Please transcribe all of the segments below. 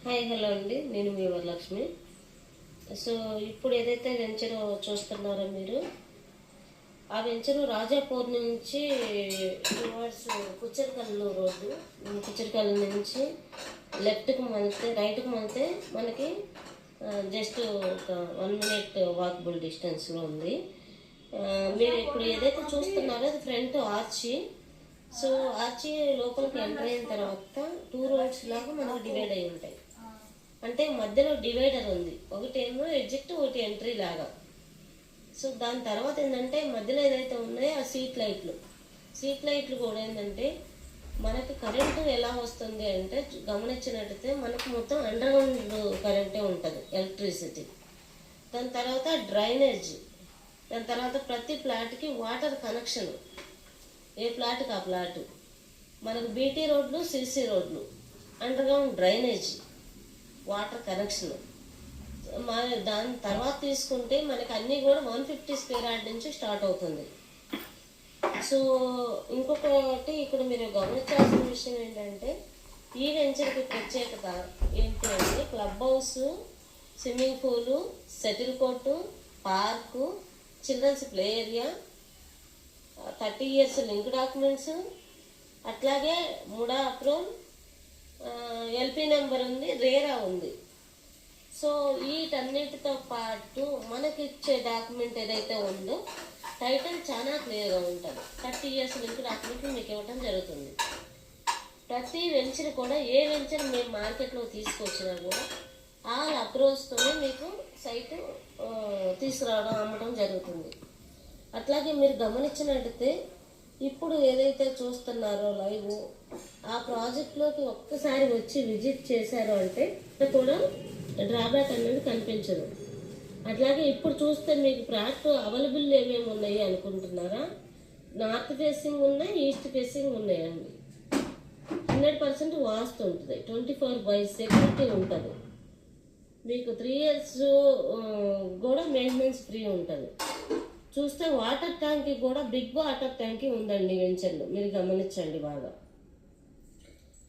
Hi hello అండి, నేను మీ Varalakshmi. So ఇప్పుడు ఏదైతే వెంచర్ చూస్తున్నారో మీరు, ఆ వెంచరు రాజాపూర్ నుంచి టువర్డ్స్ కుచ్చరికల్లు రోడ్డు, కుచ్చరికల్లు నుంచి లెఫ్ట్కి మళ్తే రైట్కి మళ్తే మనకి జస్ట్ ఒక 1 minute వాకబుల్ డిస్టెన్స్లో ఉంది. మీరు ఇప్పుడు ఏదైతే చూస్తున్నారో అది ఫ్రంట్ ఆర్చి. సో ఆర్చి లోపలికి ఎంటర్ అయిన తర్వాత 2 roads లాగా మనకు డివైడ్ అయి ఉంటాయి. అంటే మధ్యలో డివైడర్ ఉంది, ఒకటేమో ఎగ్జిట్, ఒకటి ఎంట్రీ లాగా. సో దాని తర్వాత ఏంటంటే మధ్యలో ఏదైతే ఉన్నాయో ఆ స్ట్రీట్ లైట్లు కూడా ఏంటంటే మనకి కరెంటు ఎలా వస్తుంది అంటే గమనించినట్టయితే మనకు మొత్తం అండర్ గ్రౌండ్ కరెంటే ఉంటుంది, ఎలక్ట్రిసిటీ. దాని తర్వాత డ్రైనేజ్, దాని తర్వాత ప్రతి ఫ్లాట్కి వాటర్ కనెక్షన్, ఏ ఫ్లాట్కి ఆ ఫ్లాట్, మనకు బీటీ రోడ్లు, సిసి రోడ్లు, under ground drainage, water connection. దాని తర్వాత తీసుకుంటే మనకి అన్నీ కూడా 150 square yard నుంచి స్టార్ట్ అవుతుంది. సో ఇంకొకటి ఇక్కడ మీరు గమనించాల్సిన విషయం ఏంటంటే ఈ వెంచర్కి ప్రత్యేకత ఏంటి అంటే క్లబ్ హౌస్, స్విమ్మింగ్ పూలు, shuttle court, park, children's play area, 30 years link documents, అట్లాగే ముడా అప్రూవల్, ఎల్పి నెంబర్ ఉంది, రేరా ఉంది. సో వీటన్నిటితో పాటు మనకి ఇచ్చే డాక్యుమెంట్ ఏదైతే ఉందో టైటిల్ చాలా క్లియర్గా ఉంటుంది. 30 years లింక్ డాక్యుమెంట్లు మీకు ఇవ్వడం జరుగుతుంది. ప్రతి వెంచర్ కూడా, ఏ వెంచర్ మేము మార్కెట్లో తీసుకొచ్చినా కూడా ఆల్ అప్రోచ్తోనే మీకు సైట్ తీసుకురావడం, అమ్మడం జరుగుతుంది. అట్లాగే మీరు గమనించినట్టయితే ఇప్పుడు ఏదైతే చూస్తున్నారో లైవ్, ఆ ప్రాజెక్ట్లోకి ఒక్కసారి వచ్చి విజిట్ చేశారు అంటే కూడా డ్రాబ్యాక్ అనేది కనిపించదు. అట్లాగే ఇప్పుడు చూస్తే మీకు ఫ్లాట్ అవైలబుల్ ఏమేమి ఉన్నాయి అనుకుంటున్నారా? నార్త్ ఫేసింగ్ ఉన్నాయి, ఈస్ట్ ఫేసింగ్ ఉన్నాయండి. 100% వాస్తు ఉంటుంది, 24/7 సెక్యూరిటీ ఉంటుంది. మీకు 3 years కూడా మెయింటెనెన్స్ ఫ్రీ ఉంటుంది. చూస్తే వాటర్ ట్యాంక్ కూడా బిగ్ వాటర్ ట్యాంక్ ఉందండి వెంచర్లో, మీరు గమనించండి బాగా.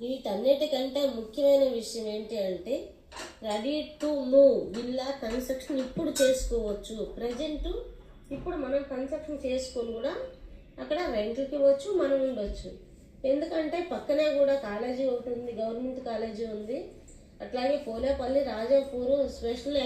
వీటన్నిటికంటే ముఖ్యమైన విషయం ఏంటి అంటే ready to move villa construction ఇప్పుడు చేసుకోవచ్చు. ప్రజెంట్ ఇప్పుడు మనం కన్స్ట్రక్షన్ చేసుకొని కూడా అక్కడ రెంట్కి ఇవ్వచ్చు, మనం ఉండొచ్చు. ఎందుకంటే పక్కనే కూడా కాలేజీ ఒకటి ఉంది, గవర్నమెంట్ కాలేజీ ఉంది. అట్లాగే పోలేపల్లి, రాజాపూర్ స్పెషల్